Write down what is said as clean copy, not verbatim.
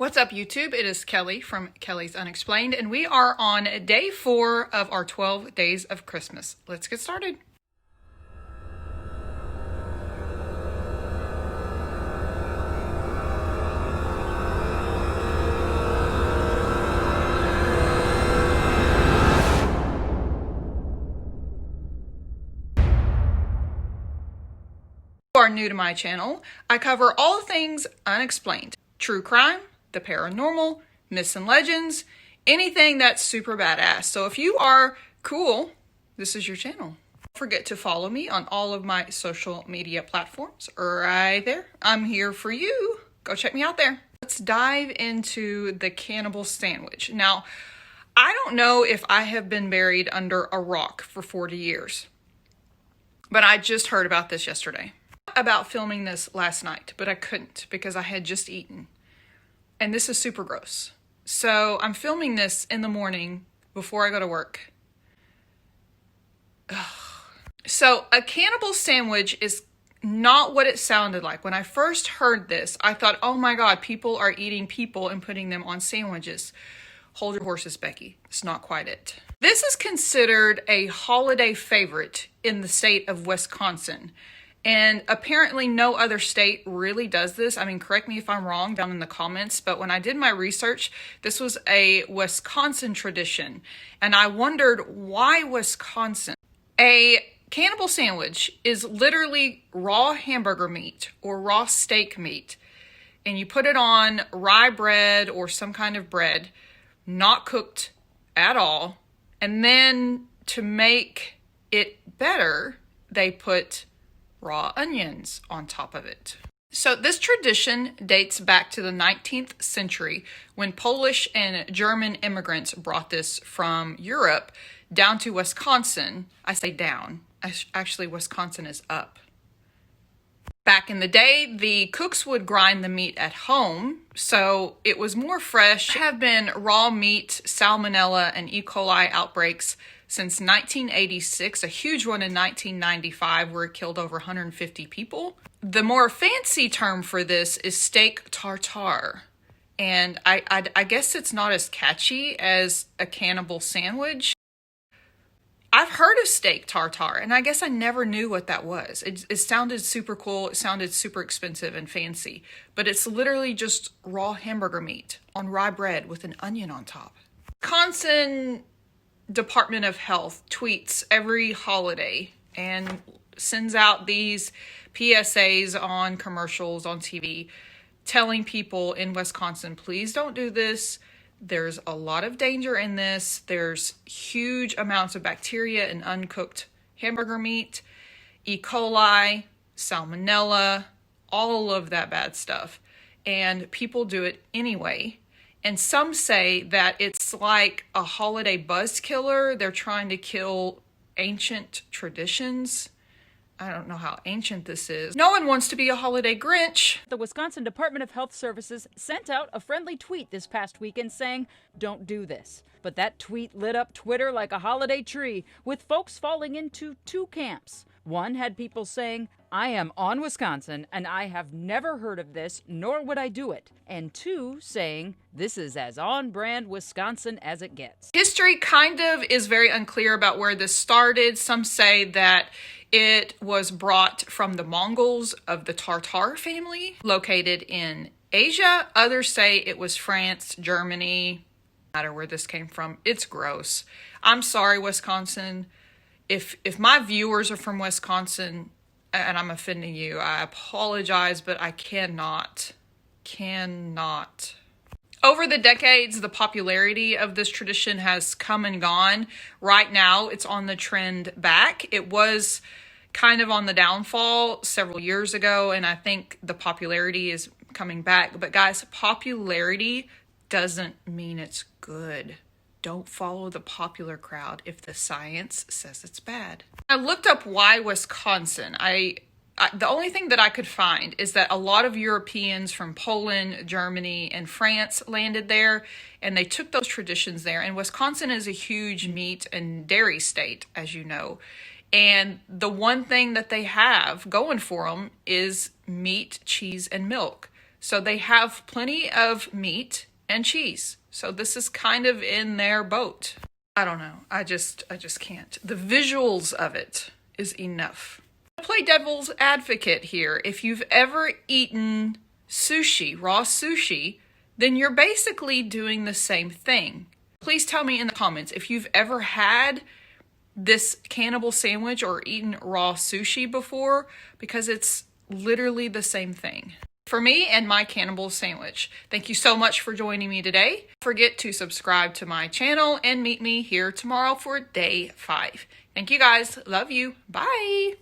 What's up, YouTube? It is Kelly from Kelly's Unexplained, and we are on day 4 of our 12 days of Christmas. Let's get started. If you are new to my channel, I cover all things unexplained. True crime, the paranormal, myths and legends, anything that's super badass. So if you are cool, this is your channel. Don't forget to follow me on all of my social media platforms right there. I'm here for you. Go check me out there. Let's dive into the cannibal sandwich. Now, I don't know if I have been buried under a rock for 40 years, but I just heard about this yesterday. About filming this last night, but I couldn't because I had just eaten. And this is super gross. So I'm filming this in the morning before I go to work. Ugh. So a cannibal sandwich is not what it sounded like. When I first heard this, I thought, oh my God, people are eating people and putting them on sandwiches. Hold your horses, Becky. It's not quite it. This is considered a holiday favorite in the state of Wisconsin. And apparently no other state really does this. I mean, correct me if I'm wrong down in the comments, but when I did my research, this was a Wisconsin tradition. And I wondered, why Wisconsin? A cannibal sandwich is literally raw hamburger meat or raw steak meat. And you put it on rye bread or some kind of bread, not cooked at all. And then to make it better, they put raw onions on top of it. So this tradition dates back to the 19th century when Polish and German immigrants brought this from Europe down to Wisconsin. I say down. Actually, Wisconsin is up. Back in the day, the cooks would grind the meat at home, so it was more fresh. There have been raw meat, salmonella, and E. coli outbreaks since 1986, a huge one in 1995 where it killed over 150 people. The more fancy term for this is steak tartare. And I guess it's not as catchy as a cannibal sandwich. I've heard of steak tartare, and I guess I never knew what that was. It sounded super cool. It sounded super expensive and fancy, but it's literally just raw hamburger meat on rye bread with an onion on top. Wisconsin Department of Health tweets every holiday and sends out these PSAs on commercials on TV telling people in Wisconsin, please don't do this. There's a lot of danger in this. There's huge amounts of bacteria in uncooked hamburger meat, E. coli, salmonella, all of that bad stuff. And people do it anyway. And some say that it's like a holiday buzz killer. They're trying to kill ancient traditions. I don't know how ancient this is. No one wants to be a holiday Grinch. The Wisconsin Department of Health Services sent out a friendly tweet this past weekend saying, don't do this. But that tweet lit up Twitter like a holiday tree, with folks falling into two camps. One had people saying, I am on Wisconsin and I have never heard of this, nor would I do it. And two saying, this is as on brand Wisconsin as it gets. History kind of is very unclear about where this started. Some say that it was brought from the Mongols of the Tartar family located in Asia. Others say it was France, Germany, no matter where this came from. It's gross. I'm sorry, Wisconsin. If my viewers are from Wisconsin and I'm offending you, I apologize, but I cannot. Over the decades, the popularity of this tradition has come and gone. Right now, it's on the trend back. It was kind of on the downfall several years ago, and I think the popularity is coming back. But guys, popularity doesn't mean it's good. Don't follow the popular crowd if the science says it's bad. I looked up why Wisconsin. The only thing that I could find is that a lot of Europeans from Poland, Germany, and France landed there, and they took those traditions there. And Wisconsin is a huge meat and dairy state, as you know. And the one thing that they have going for them is meat, cheese, and milk. So they have plenty of meat and cheese. So this is kind of in their boat. I don't know. I just can't. The visuals of it is enough. I'll play devil's advocate here. If you've ever eaten sushi, raw sushi, then you're basically doing the same thing. Please tell me in the comments if you've ever had this cannibal sandwich or eaten raw sushi before, because it's literally the same thing. For me and my cannibal sandwich. Thank you so much for joining me today. Don't forget to subscribe to my channel and meet me here tomorrow for day 5. Thank you guys. Love you. Bye.